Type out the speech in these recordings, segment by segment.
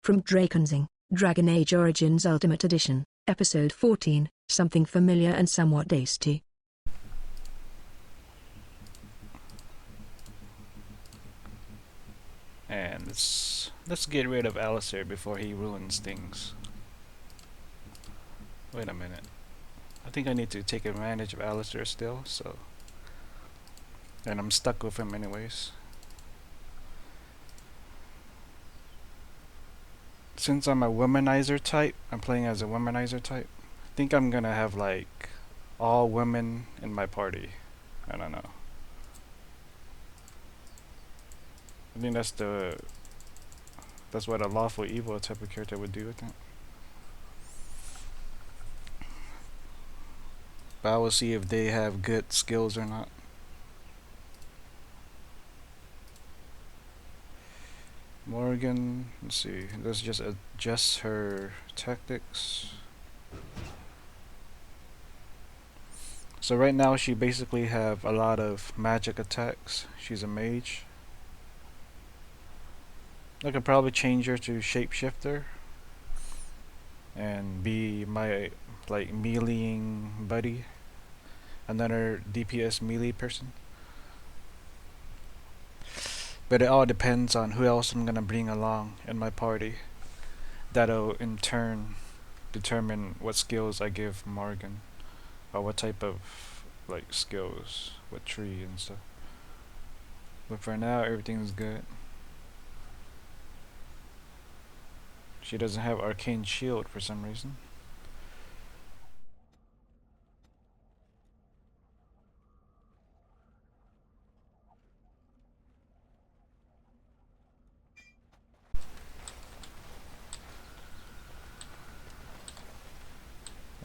From Drakenseng, Dragon Age Origins Ultimate Edition, Episode 14, something familiar and somewhat tasty. And let's get rid of Alistair before he ruins things. Wait a minute. I think I need to take advantage of Alistair still, so... And I'm stuck with him anyways. Since I'm a womanizer type, I'm playing as a womanizer type, I think I'm gonna have like all women in my party. I don't know. I think that's what a lawful evil type of character would do with it. But I will see if they have good skills or not. Morgan, let's see, let's just adjust her tactics. So right now she basically have a lot of magic attacks. She's a mage. I could probably change her to shapeshifter and be my like meleeing buddy, another DPS melee person. But it all depends on who else I'm gonna bring along in my party. That'll in turn determine what skills I give Morgan, or what type of like skills, what tree and stuff. But for now, everything's good. She doesn't have arcane shield for some reason.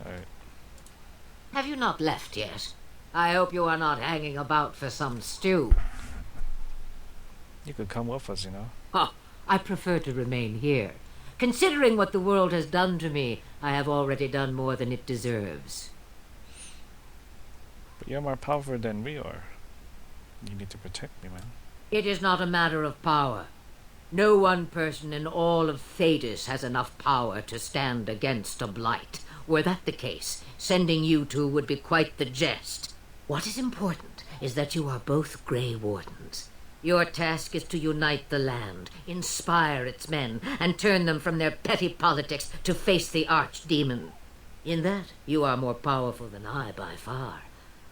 Alright. Have you not left yet? I hope you are not hanging about for some stew. You could come with us, you know. Oh, I prefer to remain here. Considering what the world has done to me, I have already done more than it deserves. But you're more powerful than we are. You need to protect me, man. It is not a matter of power. No one person in all of Thedas has enough power to stand against a blight. Were that the case, sending you two would be quite the jest. What is important is that you are both Grey Wardens. Your task is to unite the land, inspire its men, and turn them from their petty politics to face the archdemon. In that, you are more powerful than I by far.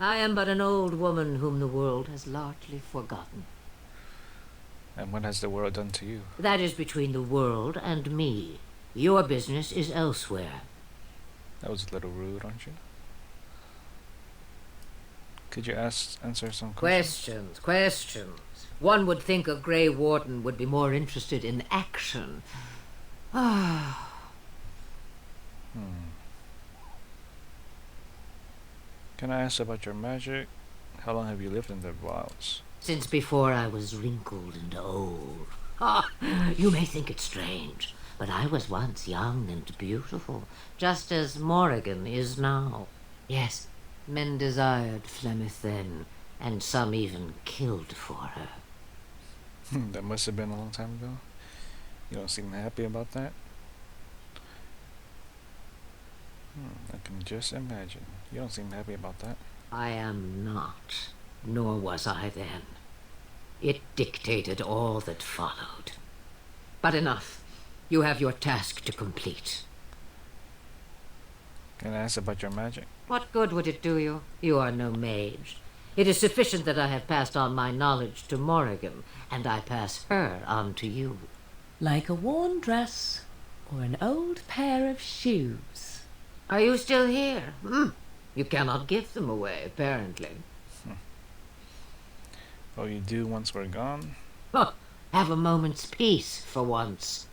I am but an old woman whom the world has largely forgotten. And what has the world done to you? That is between the world and me. Your business is elsewhere. That was a little rude, aren't you? Could you answer some questions? Questions. One would think a Grey Warden would be more interested in action. Ah. Can I ask about your magic? How long have you lived in the wilds? Since before I was wrinkled and old. Ah, you may think it strange, but I was once young and beautiful, just as Morrigan is now. Yes, men desired Flemeth then, and some even killed for her. That must have been a long time ago. You don't seem happy about that. I can just imagine. You don't seem happy about that. I am not, nor was I then. It dictated all that followed. But enough. You have your task to complete. Can I ask about your magic? What good would it do you? You are no mage. It is sufficient that I have passed on my knowledge to Morrigan, and I pass her on to you. Like a worn dress or an old pair of shoes. Are you still here? You cannot give them away, apparently. Oh, you do once we're gone? Have a moment's peace for once.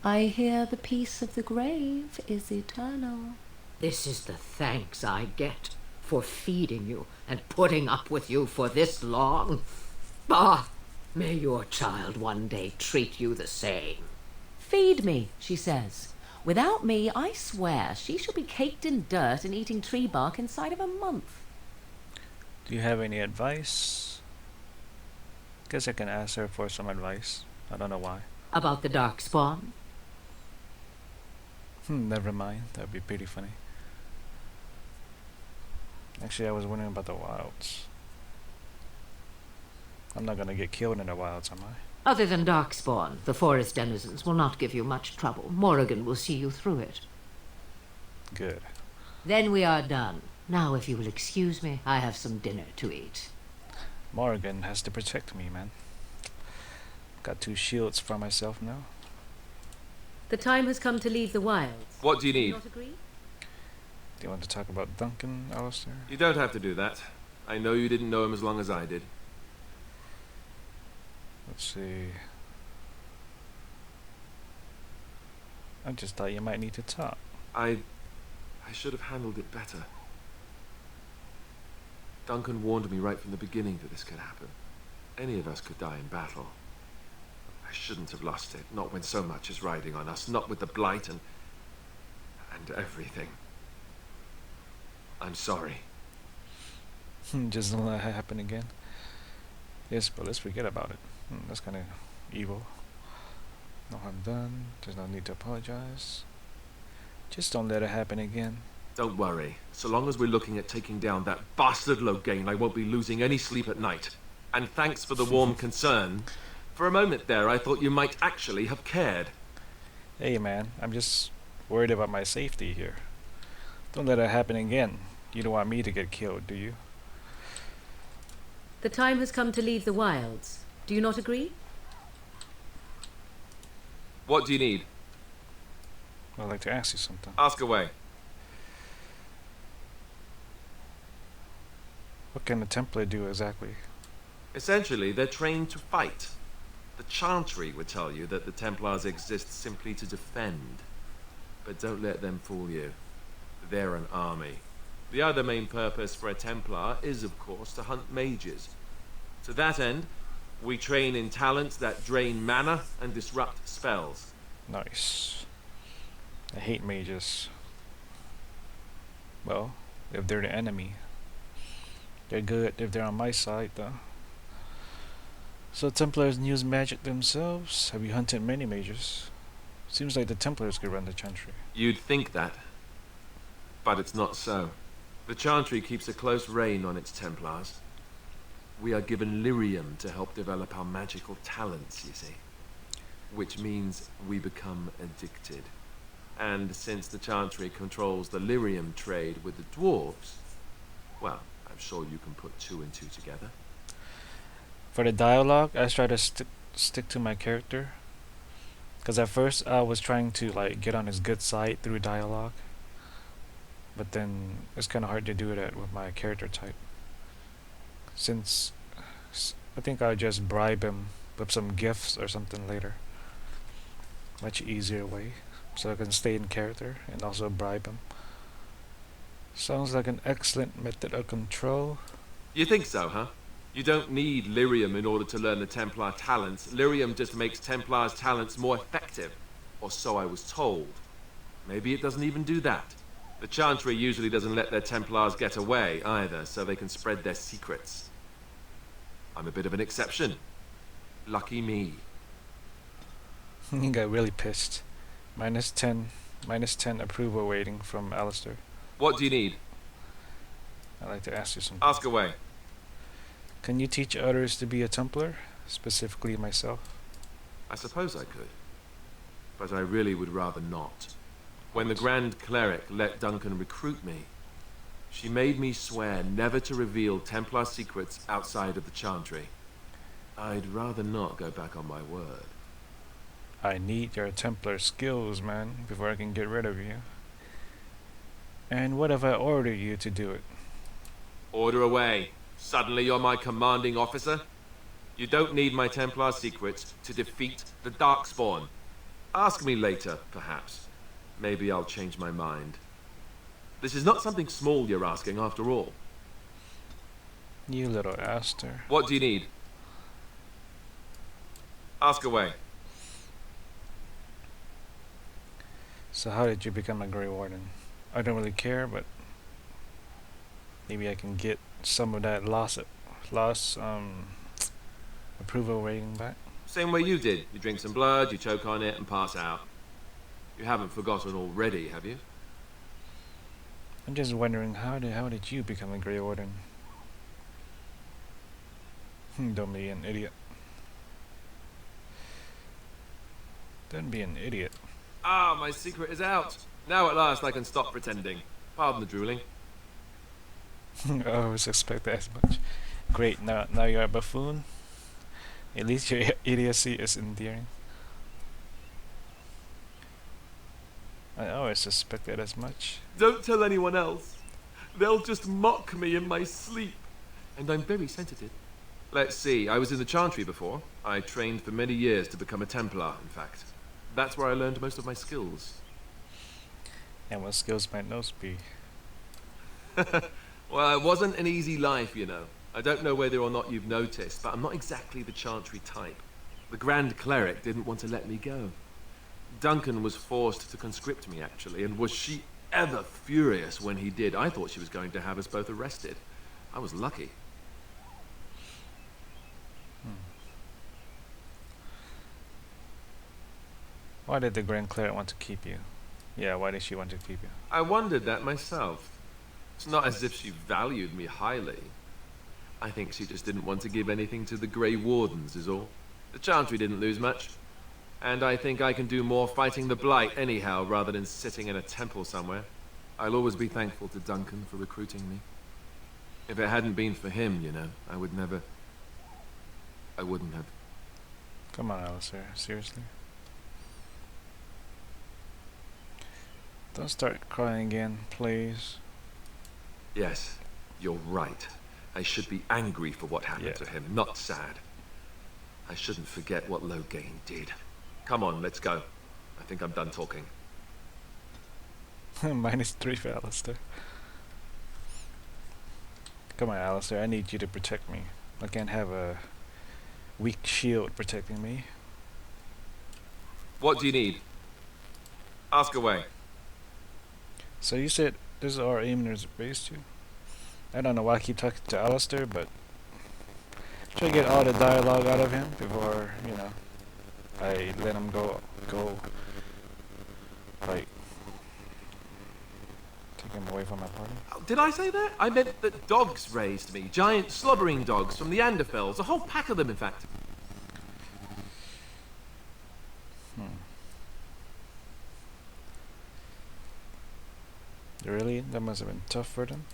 I hear the peace of the grave is eternal. This is the thanks I get for feeding you and putting up with you for this long. May your child one day treat you the same. Feed me, she says. Without me, I swear, she shall be caked in dirt and eating tree bark inside of a month. Do you have any advice? Guess I can ask her for some advice. I don't know why. About the darkspawn? Never mind. That'd be pretty funny. Actually, I was wondering about the wilds. I'm not gonna get killed in the wilds, am I? Other than darkspawn, the forest denizens will not give you much trouble. Morrigan will see you through it. Good. Then we are done. Now, if you will excuse me, I have some dinner to eat. Morrigan has to protect me, man. Got 2 shields for myself now. The time has come to leave the wilds. What do you Do you need? not agree? Do you want to talk about Duncan, Alistair? You don't have to do that. I know you didn't know him as long as I did. Let's see. I just thought you might need to talk. I should have handled it better. Duncan warned me right from the beginning that this could happen. Any of us could die in battle. I shouldn't have lost it, not when so much is riding on us, not with the blight and everything. I'm sorry. Just don't let it happen again. Yes, but let's forget about it. That's kind of evil. No harm done. There's no need to apologize. Just don't let it happen again. Don't worry. So long as we're looking at taking down that bastard Logain, I won't be losing any sleep at night. And thanks for the warm concern. For a moment there, I thought you might actually have cared. Hey man, I'm just worried about my safety here. Don't let it happen again. You don't want me to get killed, do you? The time has come to leave the wilds. Do you not agree? What do you need? I'd like to ask you something. Ask away. What can a Templar do exactly? Essentially, they're trained to fight. The Chantry would tell you that the Templars exist simply to defend. But don't let them fool you. They're an army. The other main purpose for a Templar is, of course, to hunt mages. To that end, we train in talents that drain mana and disrupt spells. Nice. I hate mages. Well, if they're the enemy. They're good if they're on my side, though. So Templars use magic themselves? Have you hunted many mages? Seems like the Templars could run the Chantry. You'd think that. But it's not so. The Chantry keeps a close rein on its Templars. We are given lyrium to help develop our magical talents, you see. Which means we become addicted. And since the Chantry controls the lyrium trade with the dwarves, well, I'm sure you can put 2 and 2 together. For the dialogue, I try to stick to my character. Because at first I was trying to like get on his good side through dialogue. But then it's kind of hard to do that with my character type. Since I think I'll just bribe him with some gifts or something later. Much easier way. So I can stay in character and also bribe him. Sounds like an excellent method of control. You think so, huh? You don't need lyrium in order to learn the Templar talents. Lyrium just makes Templar's talents more effective. Or so I was told. Maybe it doesn't even do that. The Chantry usually doesn't let their Templars get away either, so they can spread their secrets. I'm a bit of an exception. Lucky me. He got really pissed. Minus 10 approval rating from Alistair. What do you need? I'd like to ask you something. Ask away. Can you teach others to be a Templar? Specifically myself? I suppose I could. But I really would rather not. When the Grand Cleric let Duncan recruit me, she made me swear never to reveal Templar secrets outside of the Chantry. I'd rather not go back on my word. I need your Templar skills, man, before I can get rid of you. And what if I order you to do it? Order away. Suddenly you're my commanding officer? You don't need my Templar secrets to defeat the darkspawn. Ask me later, perhaps. Maybe I'll change my mind. This is not something small you're asking, after all. You little Aster. What do you need? Ask away. So how did you become a Grey Warden? I don't really care, but maybe I can get some of that lost approval rating back. Same way you did. You drink some blood, you choke on it, and pass out. You haven't forgotten already, have you? I'm just wondering, how did you become a Grey Warden? Don't be an idiot. Don't be an idiot. Ah, my secret is out. Now at last I can stop pretending. Pardon the drooling. I always expected as much. Great, now you're a buffoon. At least your idiocy is endearing. I always suspected as much. Don't tell anyone else. They'll just mock me in my sleep. And I'm very sensitive. Let's see, I was in the Chantry before. I trained for many years to become a Templar, in fact. That's where I learned most of my skills. And what skills might those be? Well, it wasn't an easy life, you know. I don't know whether or not you've noticed, but I'm not exactly the Chantry type. The Grand Cleric didn't want to let me go. Duncan was forced to conscript me, actually, and was she ever furious when he did. I thought she was going to have us both arrested. I was lucky. Why did the Grand Cleric want to keep you? Yeah, why did she want to keep you? I wondered that myself. It's not as if she valued me highly. I think she just didn't want to give anything to the Grey Wardens, is all. The Chantry didn't lose much. And I think I can do more fighting the Blight anyhow, rather than sitting in a temple somewhere. I'll always be thankful to Duncan for recruiting me. If it hadn't been for him, you know, I wouldn't have. Come on, Alistair, seriously? Don't start crying again, please. Yes, you're right. I should be angry for what happened to him, not sad. I shouldn't forget what Loghain did. Come on, let's go. I think I'm done talking. -3 for Alistair. Come on, Alistair, I need you to protect me. I can't have a weak shield protecting me. What do you need? Ask away. So you said this is our aim and base too? I don't know why I keep talking to Alistair, but try to get all the dialogue out of him before, you know, I let him go, like, take him away from my party. Did I say that? I meant that dogs raised me. Giant slobbering dogs from the Anderfells. A whole pack of them, in fact. Really? That must have been tough for them?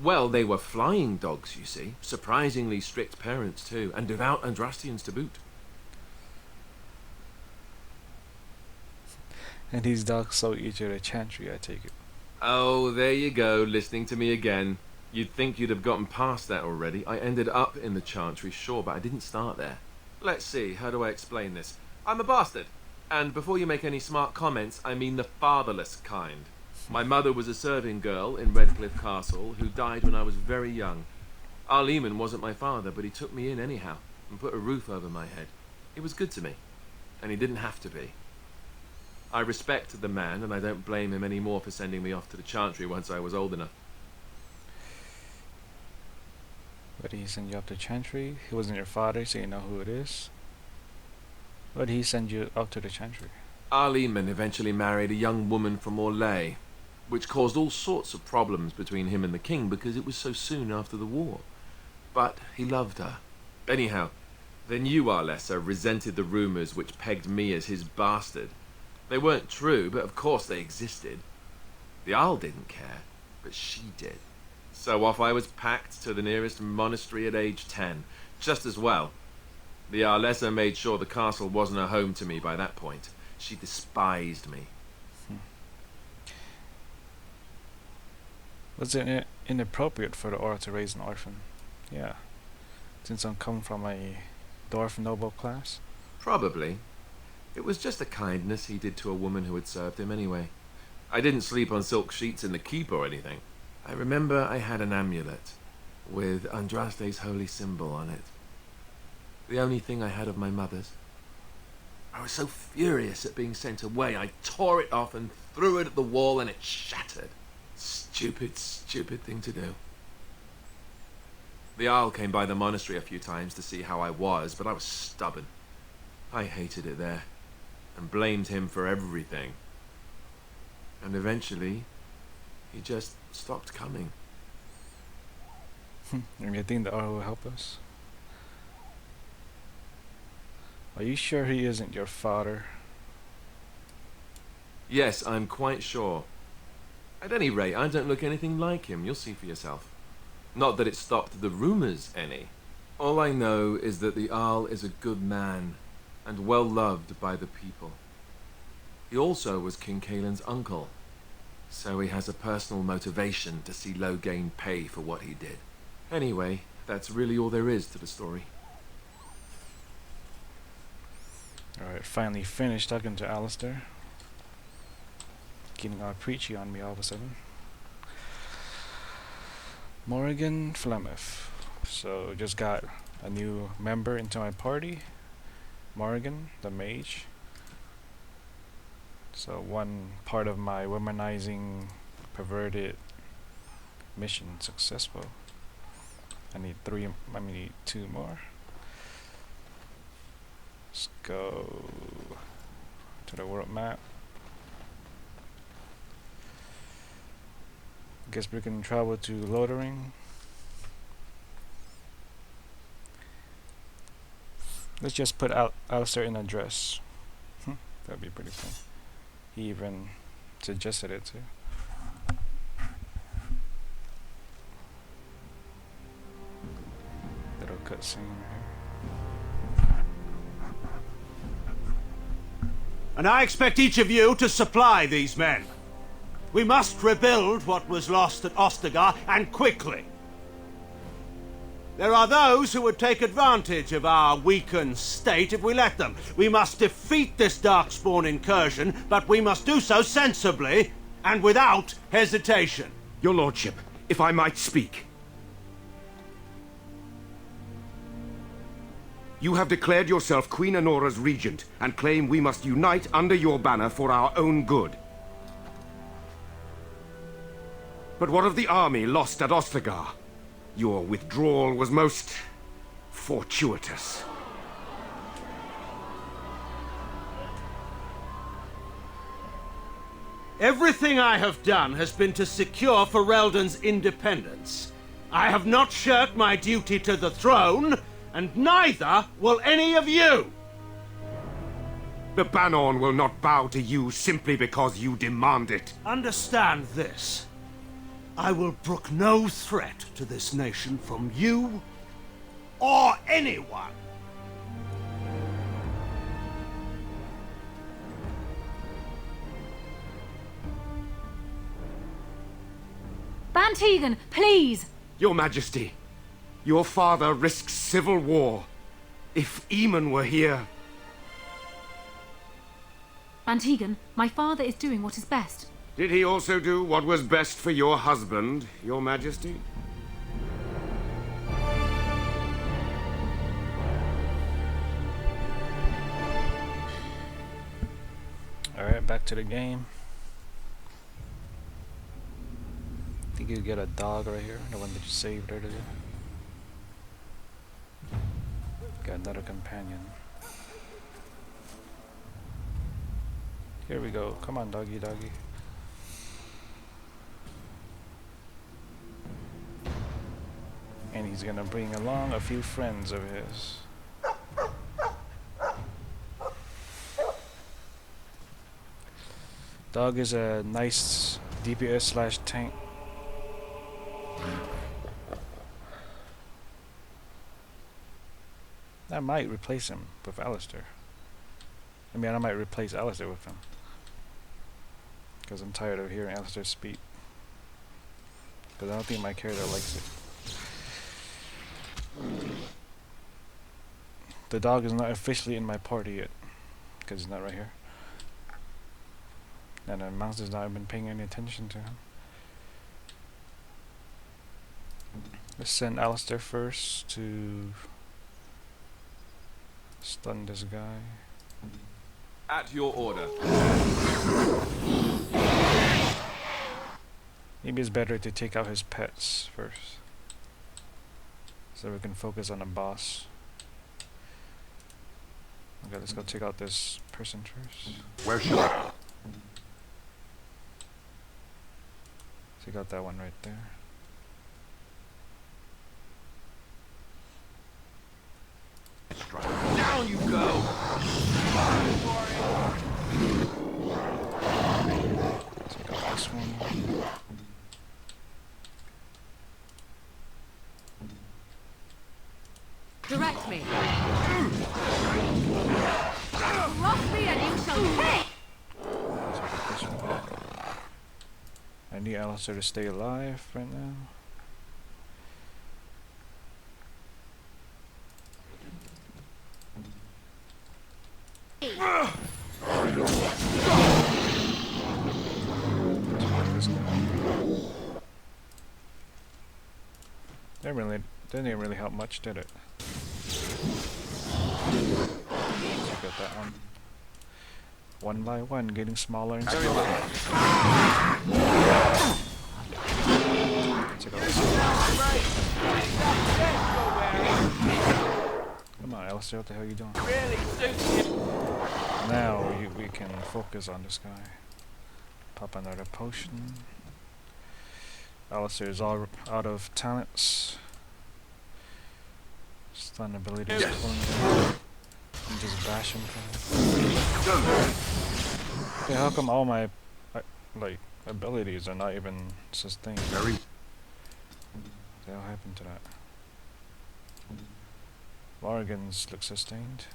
Well, they were flying dogs, you see. Surprisingly strict parents, too. And devout Andrastians to boot. And these dogs sold you to the Chantry, I take it. Oh, there you go, listening to me again. You'd think you'd have gotten past that already. I ended up in the Chantry, sure, but I didn't start there. Let's see, how do I explain this? I'm a bastard. And before you make any smart comments, I mean the fatherless kind. My mother was a serving girl in Redcliffe Castle who died when I was very young. Arleman wasn't my father, but he took me in anyhow and put a roof over my head. He was good to me, and he didn't have to be. I respect the man, and I don't blame him any more for sending me off to the Chantry once I was old enough. Why did he send you up to Chantry? He wasn't your father, so you know who it is. Why did he send you up to the Chantry? Arleman eventually married a young woman from Orlais, which caused all sorts of problems between him and the king because it was so soon after the war. But he loved her. Anyhow, the new Arlessa resented the rumours which pegged me as his bastard. They weren't true, but of course they existed. The Arl didn't care, but she did. So off I was packed to the nearest monastery at age 10, just as well. The Arlessa made sure the castle wasn't a home to me by that point. She despised me. Was it inappropriate for the Aura to raise an orphan? Yeah. Since I come from a dwarf noble class? Probably. It was just a kindness he did to a woman who had served him anyway. I didn't sleep on silk sheets in the keep or anything. I remember I had an amulet with Andraste's holy symbol on it. The only thing I had of my mother's. I was so furious at being sent away, I tore it off and threw it at the wall and it shattered. Stupid, stupid thing to do. The Arl came by the monastery a few times to see how I was, but I was stubborn. I hated it there, and blamed him for everything. And eventually, he just stopped coming. And you think the R will help us? Are you sure he isn't your father? Yes, I'm quite sure. At any rate, I don't look anything like him. You'll see for yourself. Not that it stopped the rumors any. All I know is that the Arl is a good man and well loved by the people. He also was King Kaelin's uncle, so he has a personal motivation to see Loghain pay for what he did. Anyway, that's really all there is to the story. Alright, finally finished talking to Alistair. Getting all preachy on me all of a sudden. Morrigan Flemeth. So just got a new member into my party. Morrigan, the mage. So one part of my womanizing perverted mission successful. I need two more. Let's go to the world map. Guess we can travel to Lothering. Let's just put Alistair in a dress. That'd be pretty fun. He even suggested it too. Little cutscene here. And I expect each of you to supply these men. We must rebuild what was lost at Ostagar, and quickly. There are those who would take advantage of our weakened state if we let them. We must defeat this darkspawn incursion, but we must do so sensibly and without hesitation. Your lordship, if I might speak. You have declared yourself Queen Anora's regent and claim we must unite under your banner for our own good. But what of the army lost at Ostagar? Your withdrawal was most fortuitous. Everything I have done has been to secure Ferelden's independence. I have not shirked my duty to the throne, and neither will any of you! The Bannorn will not bow to you simply because you demand it. Understand this. I will brook no threat to this nation from you or anyone. Bantegan, please! Your Majesty, your father risks civil war. If Eamon were here... Bantegan, my father is doing what is best. Did he also do what was best for your husband, Your Majesty? Alright, back to the game. I think you get a dog right here, the one that you saved earlier. Got another companion. Here we go. Come on, doggy, doggy. And he's gonna bring along a few friends of his. Dog is a nice DPS / tank. I might replace him with Alistair. I mean, I might replace Alistair with him. Because I'm tired of hearing Alistair speak. Because I don't think my character likes it. The dog is not officially in my party yet. Because he's not right here. And the mouse has not been paying any attention to him. Let's send Alistair first to stun this guy. At your order. Maybe it's better to take out his pets first, so we can focus on the boss. Okay, let's go take out this person first. Where shall I? Check out that one right there. Down you go! Check out this one. Direct me. Cross me and you shall pay! Check out this one. I need Alistair to stay alive right now. That didn't really help much, did it? Check out that one. One by one, getting smaller and smaller. Check out this one. Come on, Alistair, what the hell are you doing? Now we can focus on this guy. Pop another potion. Alistair is all out of talents. Stun ability is pulling down. And just bash him for him. Okay, how come all my like abilities are not even sustained? What the hell happened to that? Morgan's look sustained.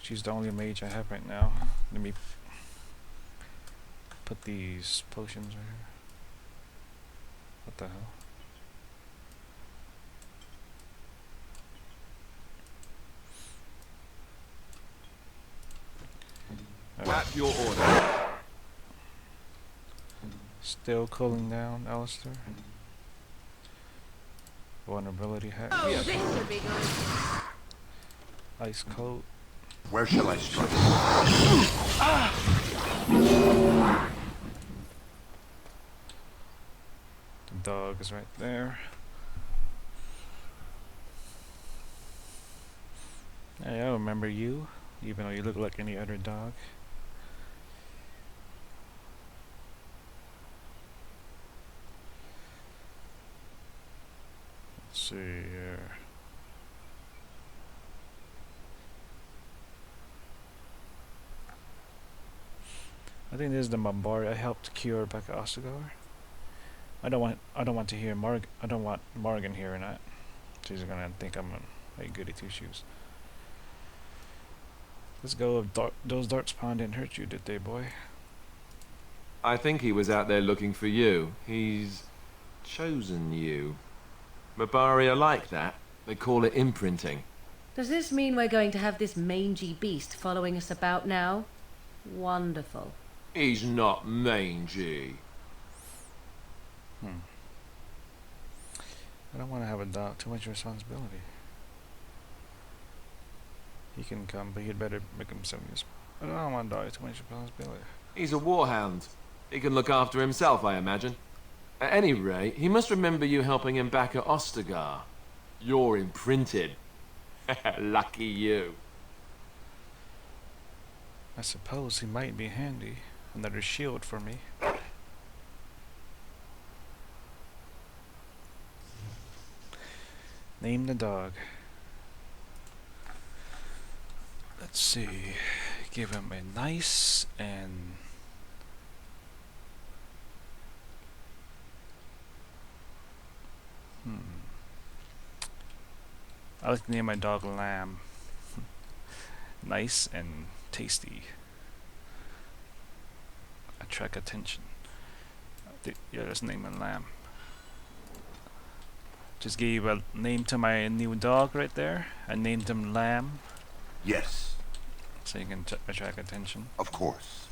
She's the only mage I have right now. Let me put these potions right here. What the hell? At your order. Still cooling down, Alistair. Vulnerability hack. Oh, this should be good. Ice coat. Where shall I strike? The dog is right there. Hey, I remember you, even though you look like any other dog. Let's see here. I think this is the mabari I helped cure back at Ostagar. I don't want to hear I don't want Morgan hearing that. She's gonna think I'm a goody two shoes. Let's go. Those darkspawn didn't hurt you, did they, boy? I think he was out there looking for you. He's chosen you. Mabari are like that. They call it imprinting. Does this mean we're going to have this mangy beast following us about now? Wonderful. He's not mangy. I don't want to have a dog. Too much responsibility. He can come, but he'd better make himself useful. I don't want a dog. Too much responsibility. He's a warhound. He can look after himself, I imagine. At any rate, he must remember you helping him back at Ostagar. You're imprinted. Lucky you. I suppose he might be handy. Another shield for me. Name the dog. Let's see. Give him a nice and I like to name my dog Lamb. Nice and tasty. Attract attention. Yeah, let's name him Lamb. Just gave a name to my new dog right there. I named him Lamb. Yes, So you can attract attention. of course.